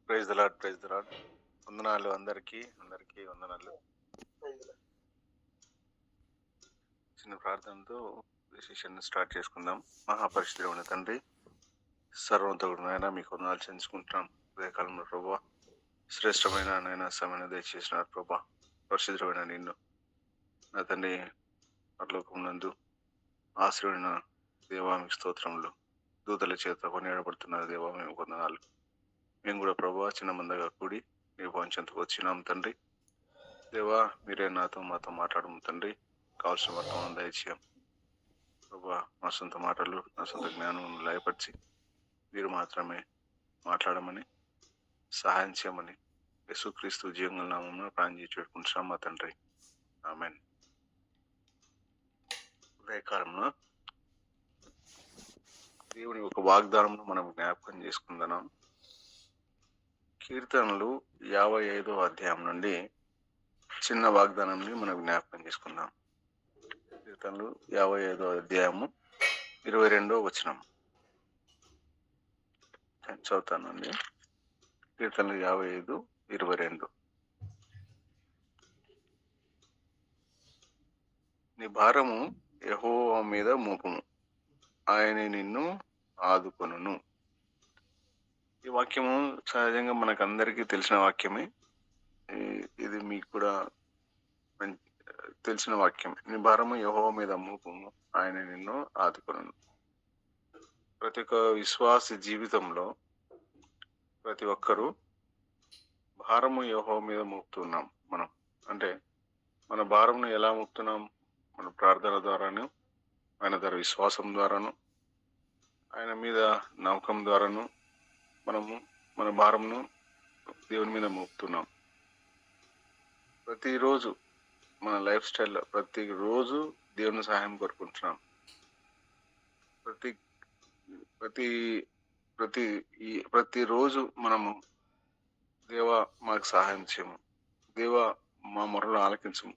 Praise the lord, praise the lord. వందనాలు అందరికీ వందనాలు. చిన్న ప్రార్థనతో సెషన్ స్టార్ట్ చేసుకుందాం. మహాపరిశుద్ధుడైన తండ్రి, సర్వోన్నతుడు నాయన, మీకు వందనాలు చెల్లించుకుంటున్నాం. ఉదయకాలంలో ప్రభా, శ్రేష్టమైన నాయన సమయాన్ని దయచేసినారు ప్రభా. పరిశుద్ధుడైన నిన్ను నా తండ్రి పరలోకమునందు ఆశ్రయుడైన దేవా, మీకు స్తోత్రములు. దూతల చేత కొనియాడబడుతున్నారు దేవా, మేము వందనాలు. మేము కూడా ప్రభా చిన్న మందగా కూడి మీ భవించేంతకు వచ్చినాం తండ్రి. దేవా, మీరే మాతో మాట్లాడము తండ్రి. కావాల్సిన వర్తమానం దయచేయం ప్రభా. మా సొంత మాటలు, నా సొంత జ్ఞానం లయపరిచి మీరు మాత్రమే మాట్లాడమని, సహాయం చేయమని యేసుక్రీస్తు జీవంగల నామమున ప్రార్థన పెట్టుకుంటున్నాం మా తండ్రి. ఆమేన్. ఉదయకాలంలో దేవుని ఒక వాగ్దానం మనం జ్ఞాపకం చేసుకుందాం. కీర్తనలు 55వ అధ్యాయం నుండి చిన్న వాగ్దానాన్ని మనం జ్ఞాపకం చేసుకుందాం. కీర్తనలు 55వ అధ్యాయము 22వ వచనం చదువుతానండి. కీర్తనలు 55:22. నీ భారము యెహోవా మీద మోపము, ఆయన నిన్ను ఆదుకొనును. ఈ వాక్యము సహజంగా మనకు అందరికీ తెలిసిన వాక్యమే. ఇది మీకు కూడా తెలిసిన వాక్యమే. నీ భారము యెహోవా మీద మోపము, ఆయన నిన్ను ఆదుకొనును. ప్రతి ఒక్క విశ్వాస జీవితంలో ప్రతి ఒక్కరూ భారము యెహోవా మీద మోపుతున్నాం. మనం అంటే మన భారంను ఎలా మోపుతున్నాం? మన ప్రార్థన ద్వారాను, ఆయన ద్వారా విశ్వాసం ద్వారాను, ఆయన మీద నమ్మకం ద్వారాను మనము మన భారంను దేవుని మీద మోపుతున్నాం. ప్రతిరోజు మన లైఫ్ స్టైల్లో ప్రతిరోజు దేవుని సహాయం కోరుకుంటున్నాం. ప్రతిరోజు మనము దేవా మాకు సహాయం చేయము, దేవా మా మొరలు ఆలకించము,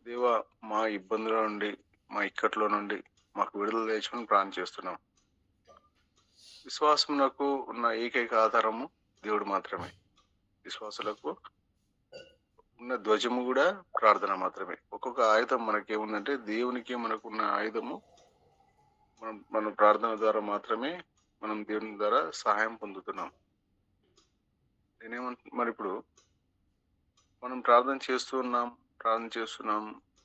దేవా మా ఇబ్బందుల నుండి, మా ఇక్కట్లో నుండి మాకు విడుదల తెచ్చుకొని ప్రార్థన చేస్తున్నాం. విశ్వాసమునకు ఉన్న ఏకైక ఆధారము దేవుడు మాత్రమే. విశ్వాసులకు ఉన్న ధ్వజము కూడా ప్రార్థన మాత్రమే. ఒక్కొక్క ఆయుధం మనకేముందంటే, దేవునికి మనకున్న ఆయుధము మన ప్రార్థన ద్వారా మాత్రమే మనం దేవుని ద్వారా సహాయం పొందుతున్నాం. మరి ఇప్పుడు మనం ప్రార్థన చేస్తున్నాం.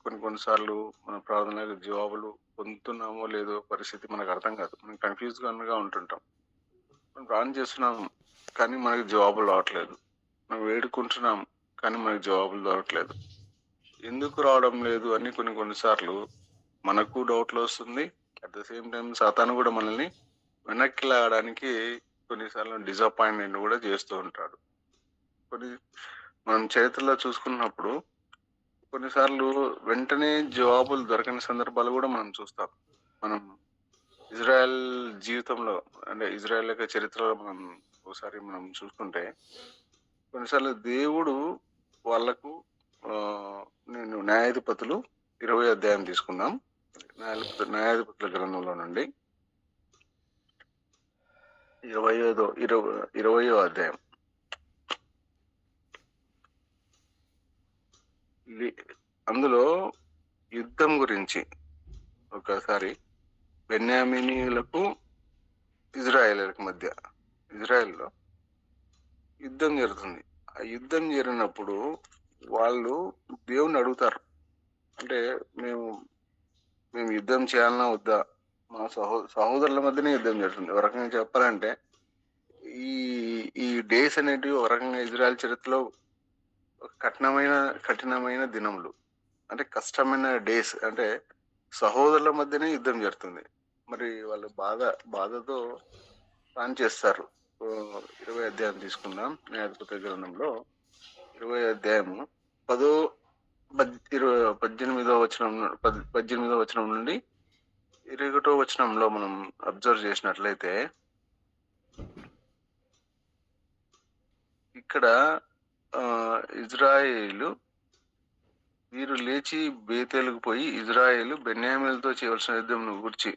కొన్నిసార్లు మన ప్రార్థనలకు జవాబులు పొందుతున్నామో లేదో పరిస్థితి మనకు అర్థం కాదు. మనం కన్ఫ్యూజ్గా ఉంటుంటాం. మనం ప్రార్థన చేస్తున్నాం కానీ మనకు జవాబులు రావట్లేదు. మనం వేడుకుంటున్నాం కానీ మనకు జవాబులు దొరకట్లేదు. ఎందుకు రావడం లేదు అని కొన్నిసార్లు మనకు డౌట్లు వస్తుంది. అట్ ద సేమ్ టైం సాతాను కూడా మనల్ని వెనక్కి లాగడానికి కొన్నిసార్లు డిసప్పాయింట్మెంట్ కూడా చేస్తూ ఉంటాడు. మనం చరిత్రలో చూసుకున్నప్పుడు కొన్నిసార్లు వెంటనే జవాబులు దొరకని సందర్భాలు కూడా మనం చూస్తాం. మనం ఇజ్రాయెల్ జీవితంలో, అంటే ఇజ్రాయెల్ యొక్క చరిత్రలో ఒకసారి మనం చూసుకుంటే, కొన్నిసార్లు దేవుడు వాళ్లకు నేను న్యాయాధిపతులు 20వ అధ్యాయం తీసుకుందాం. న్యాయాధిపతుల గ్రంథంలో నుండి 20వ అధ్యాయం. అందులో యుద్ధం గురించి ఒకసారి బెన్యామీనీయులకు ఇజ్రాయేలీలకు మధ్య ఇజ్రాయెల్లో యుద్ధం జరుగుతుంది. ఆ యుద్ధం జరిగినప్పుడు వాళ్ళు దేవుని అడుగుతారు, అంటే మేము యుద్ధం చేయాలన్నా వద్దా? మా సహోదరుల మధ్యనే యుద్ధం జరుగుతుంది. ఒక రకంగా చెప్పాలంటే ఈ డేస్ అనేటివి ఒక రకంగా ఇజ్రాయెల్ చరిత్రలో కఠినమైన దినములు, అంటే కష్టమైన డేస్. అంటే సహోదరుల మధ్యనే యుద్ధం జరుగుతుంది. మరి వాళ్ళు బాధతో ప్లాన్ చేస్తారు. 20వ అధ్యాయం తీసుకుందాం. న్యాయాధిపతుల గ్రంథంలో 20వ అధ్యాయము 18వ వచనం నుండి 21వ వచనంలో మనం అబ్జర్వ్ చేసినట్లయితే, ఇక్కడ ఇజ్రాయేలు వీరు లేచి బేతేలుకు పోయి ఇజ్రాయేలు బెన్యామీనులతో చేయవలసిన యుద్ధం గురించి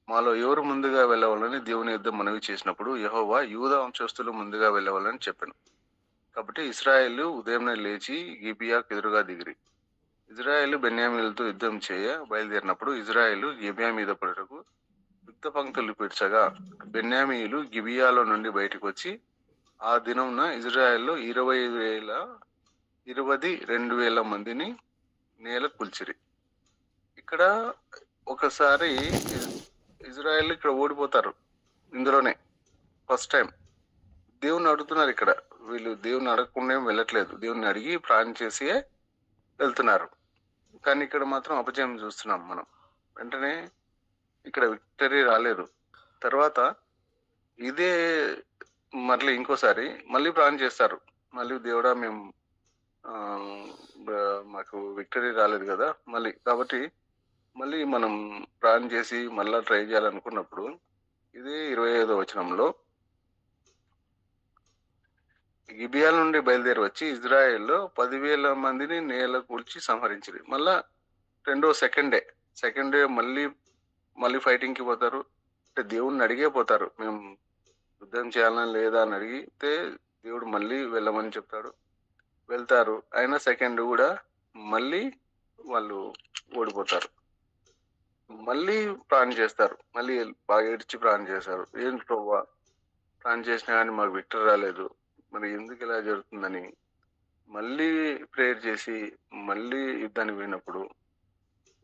మాలో ఎవరు ముందుగా వెళ్ళవాలని దేవుని యుద్ధం మనవి చేసినప్పుడు యెహోవా యూదా వంశస్థులు ముందుగా వెళ్ళవాలని చెప్పాను. కాబట్టి ఇశ్రాయేలు ఉదయంనే లేచి గిబియాకు ఎదురుగా దిగిరి. ఇజ్రాయేలు బెన్యామీనులతో యుద్ధం చేయ బయలుదేరినప్పుడు ఇజ్రాయేలు గిబియా మీద పడుటకు యుద్ధ పంక్తులు పిడ్చగా బెన్యామీయులు గిబియాలో నుండి బయటకు వచ్చి ఆ దినమున ఇజ్రాయెల్లో 22,000 మందిని నేల కూల్చిరి. ఇక్కడ ఒకసారి ఇజ్రాయెల్ ఇక్కడ ఓడిపోతారు. ఇందులోనే ఫస్ట్ టైం దేవుని అడుగుతున్నారు. ఇక్కడ వీళ్ళు దేవుని అడగకుండా వెళ్ళట్లేదు, దేవుని అడిగి ప్లాన్ చేసి వెళ్తున్నారు. కానీ ఇక్కడ మాత్రం అపజయం చూస్తున్నాం మనం. వెంటనే ఇక్కడ విక్టరీ రాలేదు. తర్వాత ఇదే మళ్ళీ ఇంకోసారి మళ్ళీ ప్లాన్ చేస్తారు. మళ్ళీ దేవుడా మేము మాకు విక్టరీ రాలేదు కదా మళ్ళీ, కాబట్టి మళ్ళీ మనం ప్లాన్ చేసి మళ్ళా ట్రై చేయాలనుకున్నప్పుడు ఇదే 25వ వచనంలో గిబియా నుండి బయలుదేరి వచ్చి ఇజ్రాయెల్లో 10,000 మందిని నేల కూల్చి సంహరించింది. మళ్ళా సెకండ్ డే మళ్ళీ ఫైటింగ్ కి పోతారు. అంటే దేవుడిని అడిగే పోతారు, మేము యుద్ధం చేయాలని లేదా అని అడిగితే దేవుడు మళ్ళీ వెళ్ళమని చెప్తాడు. వెళ్తారు. అయినా సెకండ్ కూడా మళ్ళీ వాళ్ళు ఓడిపోతారు. మళ్ళీ ప్లాన్ చేస్తారు, మళ్ళీ బాగా ఏడ్చి ప్లాన్ చేశారు. ఏంటి ప్రభా ప్లాన్ చేసినా కానీ మాకు విక్టరీ రాలేదు, మరి ఎందుకు ఇలా జరుగుతుందని మళ్ళీ ప్రేయర్ చేసి మళ్ళీ యుద్ధానికి పోయినప్పుడు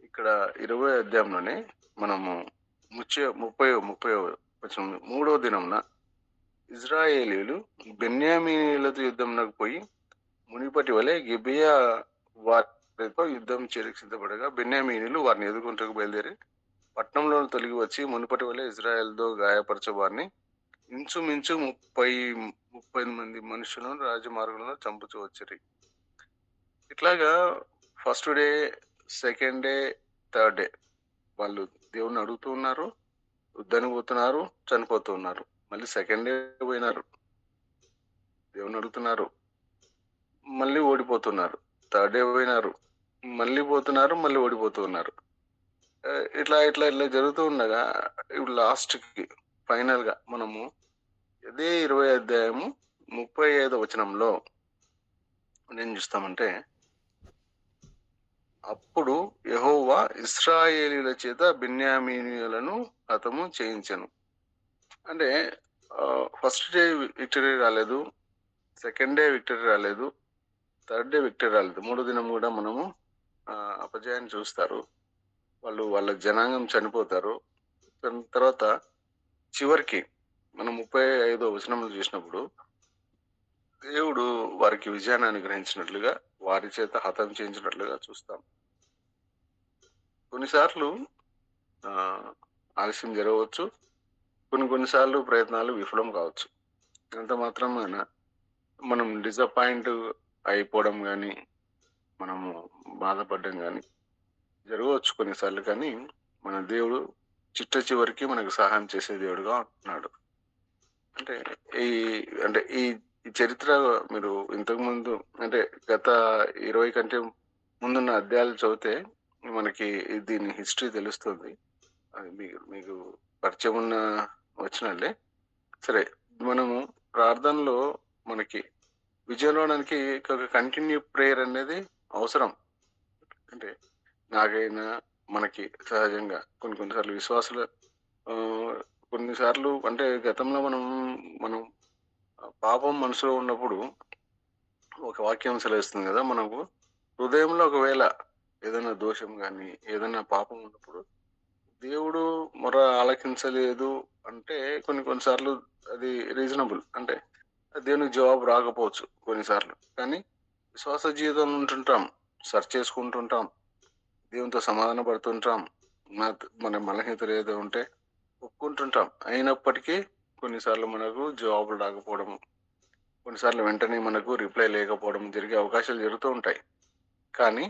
ఇక్కడ 20వ అధ్యాయంలోనే మనము 30వ వచనం 3వ దినమున ఇజ్రాయేలీలు బెన్యామీనీయులతో యుద్ధంలోకి పోయి మునిపటి వలె గిబియా వారితో యుద్ధం చేయడానికి సిద్ధపడగా బెన్యామీనీయులు వారిని ఎదుర్కొంటకు బయలుదేరి పట్టణంలో తొలగి వచ్చి మునుపటి వలె ఇజ్రాయెల్తో గాయపరచవారిని ఇంచుమించు 30 మంది మనుషులను రాజమార్గంలో చంపుతూ వచ్చారు. ఇట్లాగా first day, second day, third day వాళ్ళు దేవుణ్ణి అడుగుతూ ఉన్నారు, యుద్ధానికి పోతున్నారు, చనిపోతూ ఉన్నారు. మళ్ళీ సెకండ్ డే పోయినారు, దేవుణ్ణి అడుగుతున్నారు, మళ్ళీ ఓడిపోతున్నారు. థర్డ్ డే పోయినారు, మళ్ళీ పోతున్నారు, మళ్ళీ ఓడిపోతూ ఉన్నారు. ఇట్లా ఇట్లా ఇట్లా జరుగుతూ ఉండగా ఇప్పుడు లాస్ట్కి ఫైనల్ గా మనము ఇదే 20వ అధ్యాయము 35వ వచనంలో ఏం చూస్తామంటే, అప్పుడు యెహోవా ఇశ్రాయేలీయుల చేత బెన్యామీనీయులను హతము చేయించెను. అంటే ఫస్ట్ డే విక్టరీ రాలేదు, సెకండ్ డే విక్టరీ రాలేదు, థర్డ్ డే విక్టరీ రాలేదు. 3వ దినం కూడా మనము అపజయాన్ని చూస్తారు. వాళ్ళ జనాంగం చనిపోతారు. తర్వాత చివరికి మనం 35వ వచనంలో చూసినప్పుడు దేవుడు వారికి విజయాన్ని అనుగ్రహించినట్లుగా, వారి చేత హతం చేయించినట్లుగా చూస్తాం. కొన్నిసార్లు ఆలస్యం జరగవచ్చు, కొన్నిసార్లు ప్రయత్నాలు విఫలం కావచ్చు. అంత మాత్రమేనా మనం డిసప్పాయింట్ అయిపోవడం కానీ, మనము బాధపడడం కానీ జరగవచ్చు కొన్నిసార్లు. కానీ మన దేవుడు చిట్ట చివరికి మనకు సహాయం చేసే దేవుడుగా ఉంటున్నాడు. అంటే ఈ చరిత్ర మీరు ఇంతకు ముందు అంటే గత 20 కంటే ముందున్న అధ్యాయాలు చదివితే మనకి దీని హిస్టరీ తెలుస్తుంది. అది మీకు పరిచయం ఉన్న వచ్చినట్లే. సరే, మనము ప్రార్థనలో మనకి విజయం రావడానికి ఒక కంటిన్యూ ప్రేయర్ అనేది అవసరం. అంటే నాకైనా మనకి సహజంగా కొన్నిసార్లు విశ్వాసులు కొన్నిసార్లు అంటే గతంలో మనం పాపం మనసులో ఉన్నప్పుడు ఒక వాక్యం సెలవిస్తుంది కదా, మనకు హృదయంలో ఒకవేళ ఏదైనా దోషం కానీ ఏదైనా పాపం ఉన్నప్పుడు దేవుడు మొర ఆలకించలేదు అంటే కొన్నిసార్లు అది రీజనబుల్. అంటే దేవునికి జవాబు రాకపోవచ్చు కొన్నిసార్లు. కానీ విశ్వాస జీవితం ఉంటుంటాం, సర్చ్ చేసుకుంటుంటాం, దేవునితో సమాధాన పడుతుంటాం, మన బలహీనతలు ఏదో ఉంటే ఒప్పుకుంటుంటాం. అయినప్పటికీ కొన్నిసార్లు మనకు జవాబులు రాకపోవడం, కొన్నిసార్లు వెంటనే మనకు రిప్లై లేకపోవడం జరిగే అవకాశాలు జరుగుతూ ఉంటాయి. కానీ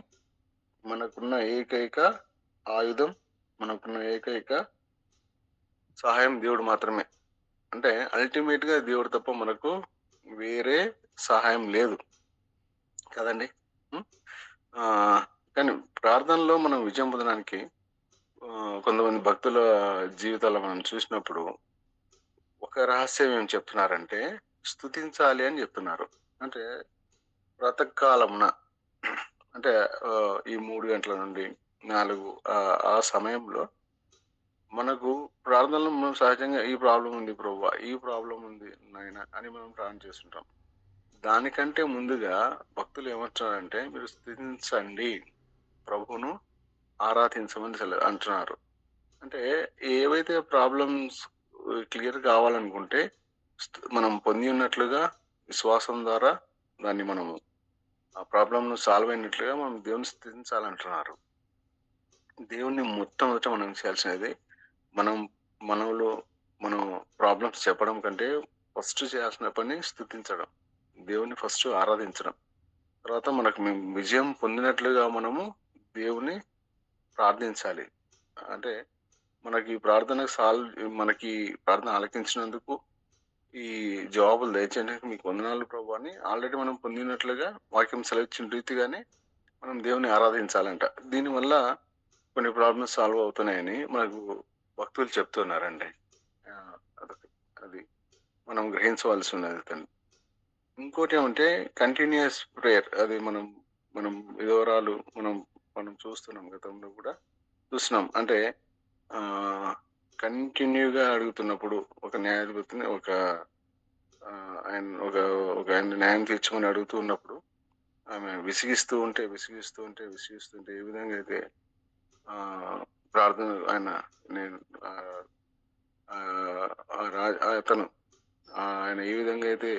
మనకున్న ఏకైక ఆయుధం, మనకున్న ఏకైక సహాయం దేవుడు మాత్రమే. అంటే అల్టిమేట్ గా దేవుడు తప్ప మనకు వేరే సహాయం లేదు కదండి. కానీ ప్రార్థనలో మనం విజయం పొందడానికి కొంతమంది భక్తుల జీవితాల్లో మనం చూసినప్పుడు ఒక రహస్యం ఏం చెప్తున్నారంటే స్తుతించాలి అని చెప్తున్నారు. అంటే ప్రాతకాలమున అంటే ఈ 3 గంటల నుండి 4 ఆ సమయంలో మనకు ప్రార్థనలో మనం సహజంగా ఈ ప్రాబ్లమ్ ఉంది ప్రభువా, ఈ ప్రాబ్లమ్ ఉంది నాయన అని మనం ప్రార్థన చేస్తుంటాం. దానికంటే ముందుగా భక్తులు ఏమంటున్నారంటే మీరు స్తుతించండి, ప్రభువును ఆరాధించమని అంటున్నారు. అంటే ఏవైతే ప్రాబ్లమ్స్ క్లియర్ కావాలనుకుంటే మనం పొంది ఉన్నట్లుగా విశ్వాసం ద్వారా దాన్ని మనము ఆ ప్రాబ్లంను సాల్వ్ అయినట్లుగా మనం దేవుని స్థుతించాలంటున్నారు. దేవుణ్ణి మొట్టమొదట మనం చేయాల్సినది మనం మనలో మనం ప్రాబ్లమ్స్ చెప్పడం కంటే ఫస్ట్ చేయాల్సిన పని స్థుతించడం, దేవుని ఫస్ట్ ఆరాధించడం. తర్వాత మనకు మేము విజయం పొందినట్లుగా మనము దేవుని ప్రార్థించాలి. అంటే మనకి మనకి ప్రార్థన ఆలకించినందుకు ఈ జవాబులు దయచేయడానికి మీకు వందనాలు ప్రభు అని ఆల్రెడీ మనం పొందినట్లుగా వాక్యం సెలవిచ్చిన రీతిగానే మనం దేవుని ఆరాధించాలంట. దీనివల్ల కొన్ని ప్రాబ్లమ్స్ సాల్వ్ అవుతున్నాయని మనకు భక్తులు చెప్తున్నారండి. అదొకటి, అది మనం గ్రహించవలసి ఉన్నది. ఇంకోటి ఏమంటే కంటిన్యూస్ ప్రేయర్. అది మనం మనం వివరాలు మనం మనం చూస్తున్నాం, గతంలో కూడా చూస్తున్నాం. అంటే కంటిన్యూగా అడుగుతున్నప్పుడు ఒక న్యాయాధిపతిని ఆయన ఆయన న్యాయం తీర్చమని అడుగుతూ ఉన్నప్పుడు ఆమె విసిగిస్తూ ఉంటే ఏ విధంగా అయితే ప్రార్థన నేను అతను ఆయన ఏ విధంగా అయితే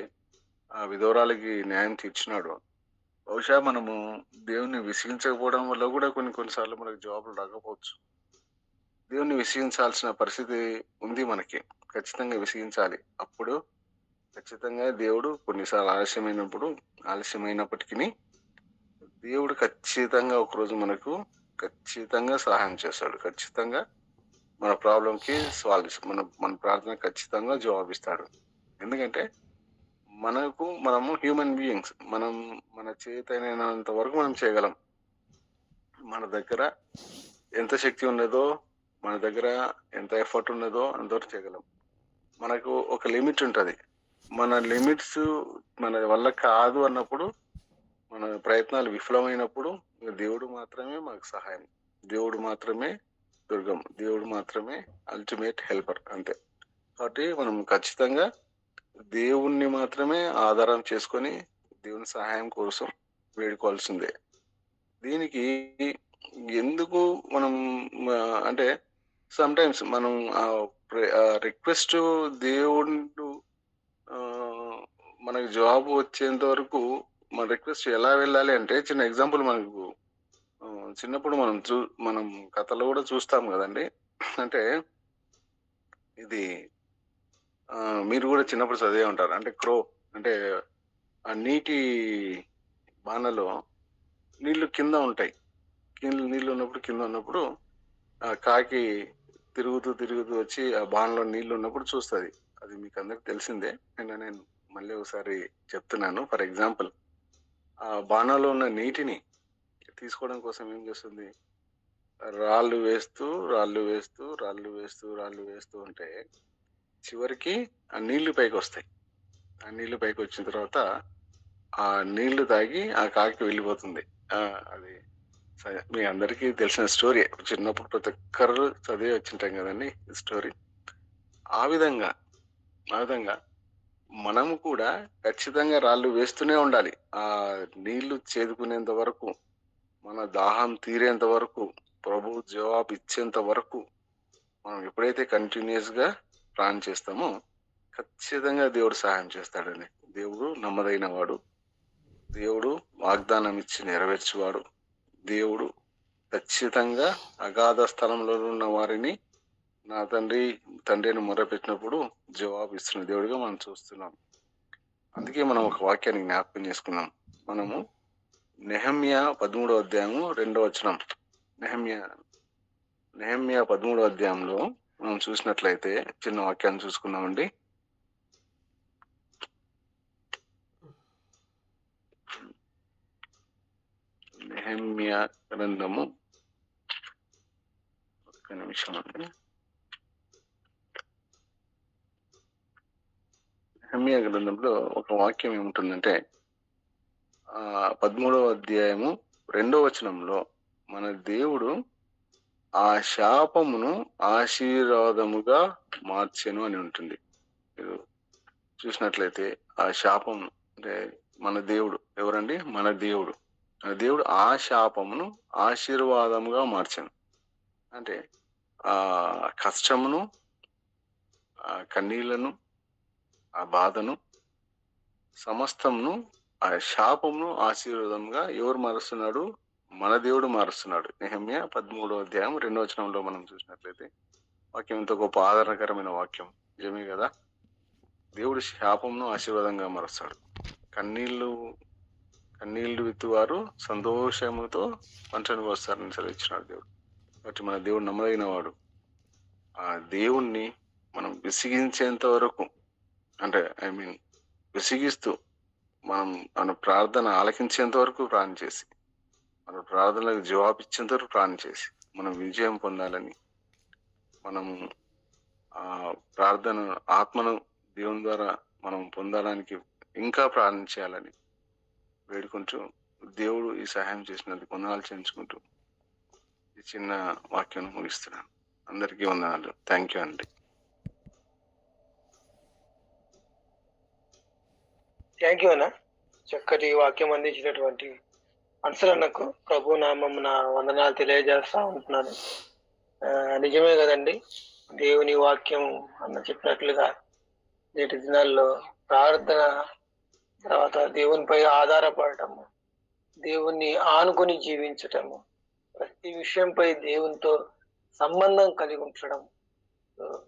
ఆ విధవరాలకి న్యాయం తీర్చినాడో, బహుశా మనము దేవుణ్ణి విసిగించకపోవడం వల్ల కూడా కొన్నిసార్లు మనకు జవాబులు రాకపోవచ్చు. దేవుణ్ణి విసిగించాల్సిన పరిస్థితి ఉంది మనకి. ఖచ్చితంగా విసిగించాలి. అప్పుడు ఖచ్చితంగా దేవుడు కొన్నిసార్లు ఆలస్యమైనప్పటికీ దేవుడు ఖచ్చితంగా ఒకరోజు మనకు ఖచ్చితంగా సహాయం చేస్తాడు. ఖచ్చితంగా మన ప్రాబ్లంకి మన ప్రార్థన ఖచ్చితంగా జవాబిస్తాడు. ఎందుకంటే మనము హ్యూమన్ బీయింగ్స్, మన చేతనైనంత వరకు మనం చేయగలం. మన దగ్గర ఎంత శక్తి ఉన్నదో, మన దగ్గర ఎంత ఎఫర్ట్ ఉన్నదో అంతవరకు చేయగలం. మనకు ఒక లిమిట్ ఉంటుంది. మన లిమిట్స్ మన వల్ల కాదు అన్నప్పుడు, మన ప్రయత్నాలు విఫలమైనప్పుడు దేవుడు మాత్రమే మనకు సహాయం, దేవుడు మాత్రమే దుర్గం, దేవుడు మాత్రమే అల్టిమేట్ హెల్పర్, అంతే. కాబట్టి మనం ఖచ్చితంగా దేవుణ్ణి మాత్రమే ఆధారం చేసుకొని దేవుని సహాయం కోసం వేడుకోవాల్సిందే. దీనికి ఎందుకు మనం అంటే సమ్ టైమ్స్ మనం రిక్వెస్ట్ దేవుడు మనకు జాబ్ వచ్చేంత వరకు మన రిక్వెస్ట్ ఎలా వెళ్ళాలి అంటే, చిన్న ఎగ్జాంపుల్ మనకు చిన్నప్పుడు మనం కథలో కూడా చూస్తాం కదండి. అంటే ఇది మీరు కూడా చిన్నప్పుడు చదివే ఉంటారు. అంటే అంటే ఆ నీటి బాణలో నీళ్లు కింద ఉంటాయి. నీళ్లు ఉన్నప్పుడు ఆ కాకి తిరుగుతూ వచ్చి ఆ బాణలో నీళ్లు ఉన్నప్పుడు చూస్తుంది. అది మీకు అందరికి తెలిసిందే. నేను మళ్ళీ ఒకసారి చెప్తున్నాను. ఫర్ ఎగ్జాంపుల్, ఆ బాణలో ఉన్న నీటిని తీసుకోవడం కోసం ఏం చేస్తుంది? రాళ్ళు వేస్తూ ఉంటే చివరికి ఆ నీళ్లు పైకి వస్తాయి. ఆ నీళ్లు పైకి వచ్చిన తర్వాత ఆ నీళ్లు తాగి ఆ కాకి వెళ్ళిపోతుంది. అది మీ అందరికీ తెలిసిన స్టోరీ. చిన్నప్పుడు ప్రతి ఒక్కరు చదివి వచ్చింటాం కదండి ఈ స్టోరీ. ఆ విధంగా మనము కూడా ఖచ్చితంగా రాళ్ళు వేస్తూనే ఉండాలి. ఆ నీళ్లు చేదుకునేంత వరకు, మన దాహం తీరేంత వరకు, ప్రభు జవాబు ఇచ్చేంత వరకు మనం ఎప్పుడైతే కంటిన్యూస్ గా ప్రార్థన చేస్తామో ఖచ్చితంగా దేవుడు సహాయం చేస్తాడండి. దేవుడు నమ్మదైన వాడు, దేవుడు వాగ్దానం ఇచ్చి నెరవేర్చువాడు, దేవుడు ఖచ్చితంగా అగాధ స్థలంలో ఉన్న వారిని నా తండ్రిని మొరపెట్టినప్పుడు జవాబు ఇస్తున్న దేవుడిగా మనం చూస్తున్నాం. అందుకే మనం ఒక వాక్యాన్ని జ్ఞాపకం చేసుకున్నాం. మనము నెహెమ్యా 13వ అధ్యాయము 2వ వచనం. నెహెమ్యా 13వ అధ్యాయంలో మనం చూసినట్లయితే చిన్న వాక్యాన్ని చూసుకున్నామండి. నెహెమ్యా గ్రంథము ఒక నిమిషం అండి. నెహెమ్యా గ్రంథంలో ఒక వాక్యం ఏముంటుందంటే 13వ అధ్యాయము 2వ వచనంలో మన దేవుడు ఆ శాపమును ఆశీర్వాదముగా మార్చెను అని ఉంటుంది. మీరు చూసినట్లయితే ఆ శాపం అంటే మన దేవుడు ఎవరండి? మన దేవుడు ఆ శాపమును ఆశీర్వాదముగా మార్చెను. అంటే ఆ కష్టమును, ఆ కన్నీళ్లను, ఆ బాధను సమస్తమును, ఆ శాపమును ఆశీర్వాదంగా ఎవరు మారుస్తున్నాడు? మన దేవుడు మారుస్తున్నాడు. నెహెమ్యా 13వ అధ్యాయం 2వ వచనంలో మనం చూసినట్లయితే వాక్యం ఎంతో గొప్ప ఆదరణకరమైన వాక్యం. నిజమే కదా? దేవుడు శాపమును ఆశీర్వాదంగా మారుస్తాడు. కన్నీళ్లు విత్తువారు సంతోషముతో పంటను వస్తారని సెలవిచ్చినాడు దేవుడు. కాబట్టి మన దేవుడు నమ్మదగిన వాడు. ఆ దేవుణ్ణి మనం విసిగించేంత వరకు, అంటే విసిగిస్తూ మన ప్రార్థన ఆలకించేంత వరకు ప్రార్థన చేసి, మన ప్రార్థనలకు జవాబిచ్చేంత వరకు ప్రార్థన చేసి మనం విజయం పొందాలని, మనం ఆ ప్రార్థన ఆత్మను దేవుని ద్వారా మనం పొందడానికి ఇంకా ప్రార్థన చేయాలని వేడుకుంటూ దేవుడు ఈ సహాయం చేసినందుకు వందనాలు చెల్లించుకుంటూ ఈ చిన్న వాక్యం ముగిస్తున్నాను. అందరికీ వందనాలు. థ్యాంక్ యూ అండి. థ్యాంక్ యూ అన్న. చక్కటి వాక్యం అందించినటువంటి అన్సరన్నకు ప్రభు నామమున వందనాలు తెలియజేస్తా ఉంటున్నాను. నిజమే కదండి, దేవుని వాక్యం అన్న చెప్పినట్లుగా నేటి దినాల్లో ప్రార్థన, తర్వాత దేవునిపై ఆధారపడటము, దేవుణ్ణి ఆనుకొని జీవించటము, ప్రతి విషయంపై దేవునితో సంబంధం కలిగి ఉంచడం,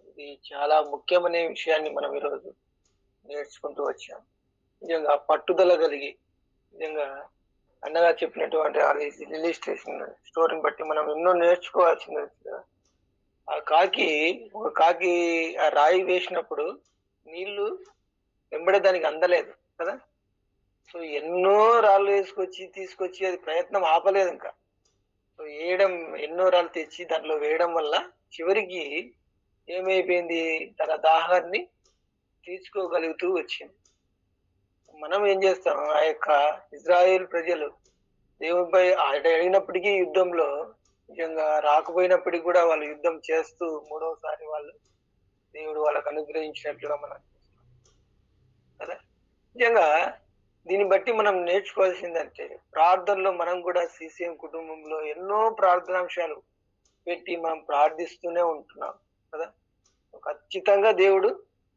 ఇది చాలా ముఖ్యమనే విషయాన్ని మనం ఈరోజు నేర్చుకుంటూ వచ్చాం. నిజంగా పట్టుదల కలిగి, నిజంగా అన్నగా చెప్పినటువంటి రిలీజ్ స్టేషన్ స్టోరీని బట్టి మనం ఎన్నో నేర్చుకోవాల్సింది. ఒక కాకి ఆ రాయి వేసినప్పుడు నీళ్లు వెంబడే దానికి అందలేదు కదా. సో ఎన్నో రాళ్ళు తీసుకొచ్చి అది ప్రయత్నం ఆపలేదు. ఇంకా సో ఎన్నో రాళ్ళు తెచ్చి దాంట్లో వేయడం వల్ల చివరికి ఏమైపోయింది, తన దాహాన్ని తీర్చుకోగలుగుతూ వచ్చింది. మనం ఏం చేస్తాం, ఆ యొక్క ఇజ్రాయేల్ ప్రజలు దేవునిపై అయినప్పటికీ యుద్ధంలో నిజంగా రాకపోయినప్పటికీ కూడా వాళ్ళు యుద్ధం చేస్తూ మూడవసారి దేవుడు వాళ్ళకు అనుగ్రహించినట్లుగా మనం చూస్తాం కదా. నిజంగా దీన్ని బట్టి మనం నేర్చుకోవాల్సిందంటే, ప్రార్థనలో మనం కూడా CCM కుటుంబంలో ఎన్నో ప్రార్థనాంశాలు పెట్టి మనం ప్రార్థిస్తూనే ఉంటున్నాం కదా. ఖచ్చితంగా దేవుడు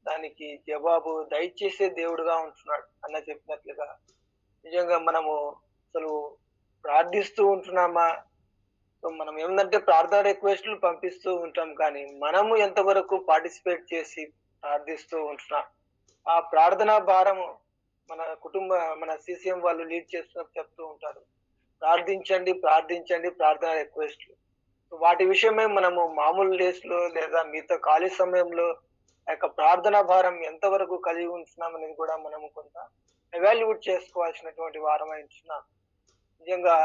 దానికి జవాబు దయచేసే దేవుడుగా ఉంటున్నాడు అన్న చెప్పినట్లుగా. నిజంగా మనము అసలు ప్రార్థిస్తూ ఉంటున్నామా? మనం ఏమంటే ప్రార్థన రిక్వెస్ట్లు పంపిస్తూ ఉంటాం, కానీ మనము ఎంతవరకు పార్టిసిపేట్ చేసి ప్రార్థిస్తూ ఉంటున్నాం? ఆ ప్రార్థనా భారము మన CCM వాళ్ళు లీడ్ చేస్తున్నప్పుడు చెప్తూ ఉంటారు, ప్రార్థించండి ప్రార్థనా రిక్వెస్ట్లు. వాటి విషయమే మనము మామూలు డేస్ లో లేదా మిగతా ఖాళీ సమయంలో ఆ యొక్క ప్రార్థనా భారం ఎంతవరకు కలిగి ఉంటున్నాం అనేది కూడా మనము కొంత ఎవాల్యుయేట్ చేసుకోవాల్సినటువంటి వారం ఉంటున్నాం. నిజంగా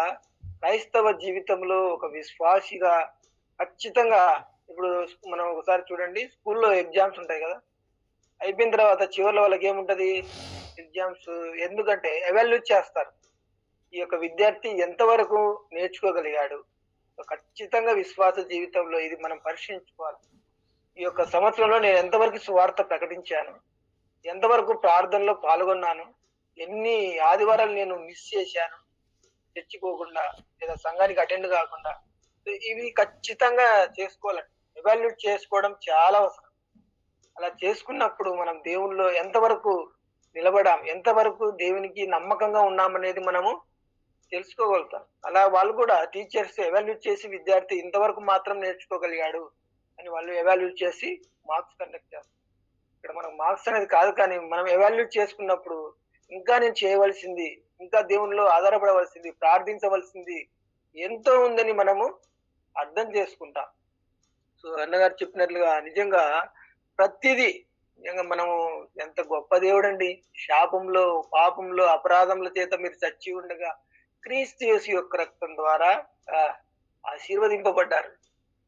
క్రైస్తవ జీవితంలో ఒక విశ్వాసిగా ఖచ్చితంగా, ఇప్పుడు మనం ఒకసారి చూడండి, స్కూల్లో ఎగ్జామ్స్ ఉంటాయి కదా, అయిపోయిన తర్వాత చివరిలో వాళ్ళకి ఏముంటది, ఎగ్జామ్స్. ఎందుకంటే ఎవాల్యుయేట్ చేస్తారు, ఈ యొక్క విద్యార్థి ఎంతవరకు నేర్చుకోగలిగాడు. ఖచ్చితంగా విశ్వాస జీవితంలో ఇది మనం పరిశీలించుకోవాలి. ఈ యొక్క సంవత్సరంలో నేను ఎంతవరకు సువార్త ప్రకటించాను, ఎంతవరకు ప్రార్థనలో పాల్గొన్నాను, ఎన్ని ఆదివారాలు నేను మిస్ చేశాను తెచ్చుకోకుండా లేదా సంఘానికి అటెండ్ కాకుండా. ఇవి ఖచ్చితంగా చేసుకోవాలండి. ఎవాల్యుయేట్ చేసుకోవడం చాలా అవసరం. అలా చేసుకున్నప్పుడు మనం దేవునిలో ఎంతవరకు నిలబడాం, ఎంతవరకు దేవునికి నమ్మకంగా ఉన్నామనేది మనము తెలుసుకోగలుగుతాం. అలా వాళ్ళు కూడా టీచర్స్ ఎవాల్యుయేట్ చేసి విద్యార్థి ఇంతవరకు మాత్రం నేర్చుకోగలిగాడు అని వాళ్ళు ఎవాల్యుయేట్ చేసి మార్క్స్ కండక్ట్ చేస్తారు. ఇక్కడ మనం మార్క్స్ అనేది కాదు, కానీ మనం ఎవాల్యుయేట్ చేసుకున్నప్పుడు ఇంకా నేను చేయవలసింది, ఇంకా దేవునిలో ఆధారపడవలసింది, ప్రార్థించవలసింది ఎంతో ఉందని మనము అర్థం చేసుకుంటాం. సో అన్నగారు చెప్పినట్లుగా నిజంగా ప్రతిదీ, నిజంగా మనము ఎంత గొప్ప దేవుడండి. శాపంలో, పాపంలో, అపరాధముల చేత మీరు చచ్చి ఉండగా క్రీస్తు యేసు యొక్క రక్తం ద్వారా ఆశీర్వదింపబడ్డారు.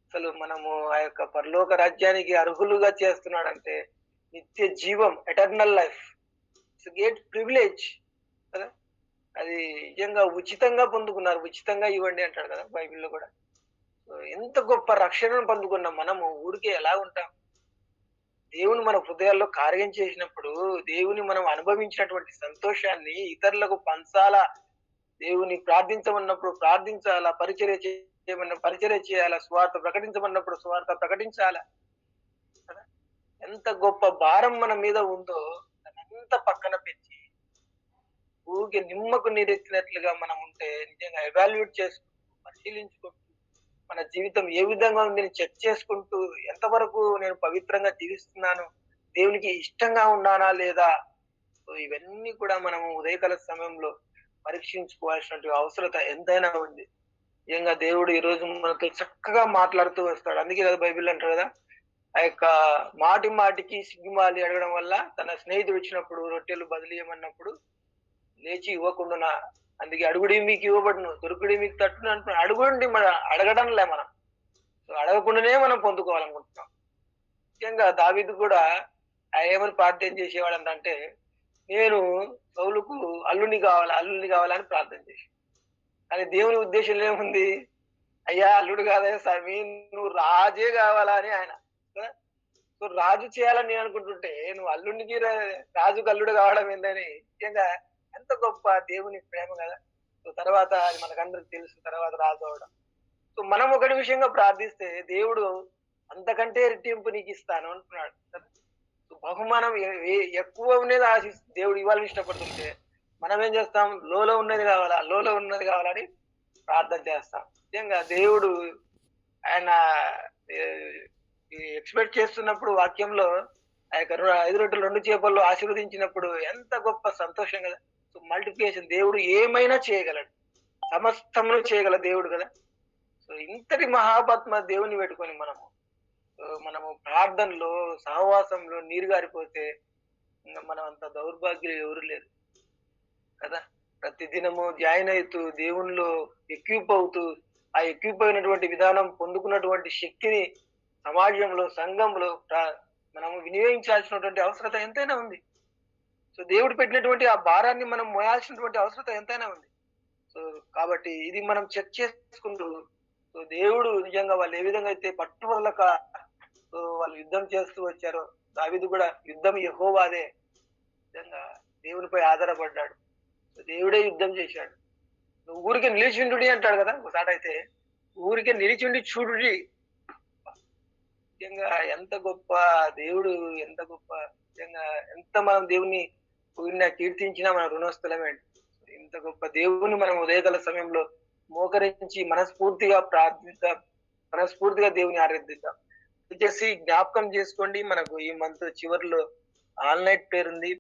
అసలు మనము ఆ యొక్క పరలోక రాజ్యానికి అర్హులుగా చేస్తున్నాడంటే నిత్య జీవం, eternal life. It's great privilege కదా! అది నిజంగా ఉచితంగా పొందుకున్నారు. ఉచితంగా ఇవ్వండి అంటాడు కదా బైబిల్‌లో కూడా. సో, ఎంత గొప్ప రక్షణను పొందుకున్న మనము ఊరికే ఎలా ఉంటాం? దేవుని మన హృదయాల్లో కార్యం చేసినప్పుడు, దేవుని మనం అనుభవించినటువంటి సంతోషాన్ని ఇతరులకు పంచాలా, దేవుని ప్రార్థించమన్నప్పుడు ప్రార్థించాలా, పరిచర్య చేయమన్న పరిచర్య చేయాలా, సువార్త ప్రకటించమన్నప్పుడు సువార్త ప్రకటించాలా కదా! ఎంత గొప్ప భారం మన మీద ఉందో దాన్నంతా పక్కన పెట్టి, ఊరికే నిమ్మకు నీరెత్తినట్లుగా మనం ఉంటే నిజంగా ఎవాల్యుయేట్ చేసుకుంటూ, పరిశీలించుకుంటూ, మన జీవితం ఏ విధంగా ఉంది అని చెక్ చేసుకుంటూ, ఎంతవరకు నేను పవిత్రంగా జీవిస్తున్నాను, దేవునికి ఇష్టంగా ఉన్నానా లేదా? సో, ఇవన్నీ కూడా మనము ఉదయకాల సమయంలో పరీక్షించుకోవాల్సినటువంటి అవసరత ఎంతైనా ఉంది. నిజంగా దేవుడు ఈరోజు మనతో చక్కగా మాట్లాడుతూ వస్తాడు. అందుకే కదా బైబిల్ అంటారు కదా! ఆ యొక్క మాటి మాటికి సిగ్గుమాలి అడగడం వల్ల తన స్నేహితుడు వచ్చినప్పుడు రొట్టెలు బదిలీయమన్నప్పుడు లేచి ఇవ్వకుండునా, అందుకే అడుగుడి మీకు ఇవ్వబడును, దొరుకుడి మీకు తట్టును అంటున్నాడు. అడుగుండి మన అడగడంలే మనం. సో, అడగకుండానే మనం పొందుకోవాలనుకుంటున్నాం. ముఖ్యంగా దావీదు కూడా ఏమని ప్రార్థన చేసేవాడంటే, నేను సౌలుకు అల్లుడిని కావాలని ప్రార్థన చేశాను. కానీ దేవుని ఉద్దేశంలో ఏముంది? అయ్యా అల్లుడు కాదయ్యా స్వామి, నువ్వు రాజే కావాలా అని ఆయన. కదా! సో, రాజు చేయాలని నేను అనుకుంటుంటే నువ్వు అల్లుడికి రాజుకు అల్లుడు కావడం ఏందని నిజంగా ఎంత గొప్ప దేవుని ప్రేమ కదా! సో, తర్వాత అది మనకందరికి తెలుసు, తర్వాత రాజు అవ్వడం. సో, మనం ఒకటి విషయంగా ప్రార్థిస్తే దేవుడు అంతకంటే రెట్టింపు నీకిస్తాను అంటున్నాడు కదా! సో, బహుమానం ఎక్కువ ఉన్నది దేవుడు ఇవ్వాలని ఇష్టపడుతుంటే మనం ఏం చేస్తాం? లోలో ఉన్నది కావాలా, లోలో ఉన్నది కావాలని ప్రార్థన చేస్తాం. నిజంగా దేవుడు ఆయన ఎక్స్‌పెక్ట్ చేస్తున్నప్పుడు వాక్యంలో ఆ యొక్క 5 రొట్టెలు 2 చేపలు ఆశీర్వదించినప్పుడు ఎంత గొప్ప సంతోషం కదా! సో, మల్టిప్లికేషన్ దేవుడు ఏమైనా చేయగలడు. సమస్తమును చేయగల దేవుడు కదా! సో, ఇంతటి మహాపాత్మ దేవుని పెట్టుకొని మనము ప్రార్థనలో, సహవాసంలో నీరు గారిపోతే ఇంక మనం అంత దౌర్భాగ్యులు ఎవరు లేరు కదా! ప్రతి దినము జాయిన్ అయితూ, దేవునిలో ఎక్విప్ అవుతూ, ఆ ఎక్విప్ అయినటువంటి విధానం పొందుకున్నటువంటి శక్తిని సమాజంలో, సంఘంలో మనము వినియోగించాల్సినటువంటి అవసరత ఎంతైనా ఉంది. సో, దేవుడు పెట్టినటువంటి ఆ భారాన్ని మనం మోయాల్సినటువంటి అవసరత ఎంతైనా ఉంది. సో, కాబట్టి ఇది మనం చెక్ చేసుకుంటూ, సో, దేవుడు నిజంగా వాళ్ళు ఏ విధంగా అయితే పట్టువదలక వాళ్ళు యుద్ధం చేస్తూ వచ్చారో, దావీదు కూడా యుద్ధం యెహోవాదే. నిజంగా దేవునిపై ఆధారపడ్డాడు. సో, దేవుడే యుద్ధం చేశాడు. నువ్వు ఊరికే నిలిచుండుడి అంటాడు కదా! ఒకసారైతే ఊరికే నిలిచుండి చూడుడి. నిజంగా ఎంత గొప్ప దేవుడు, ఎంత గొప్ప నిజంగా ఎంత మనం దేవుని పొగిడినా, కీర్తించినా మన రుణస్థులమే అండి. ఇంత గొప్ప దేవుని మనం ఉదయకాల సమయంలో మోకరించి మనస్ఫూర్తిగా ప్రార్థిద్దాం. మనస్ఫూర్తిగా దేవుని ఆరాధిద్దాం. దయచేసి జ్ఞాపకం చేసుకోండి, మనకు ఈ మంత్ చివరిలో ఆల్ నైట్ ప్రేయర్ ఉంది.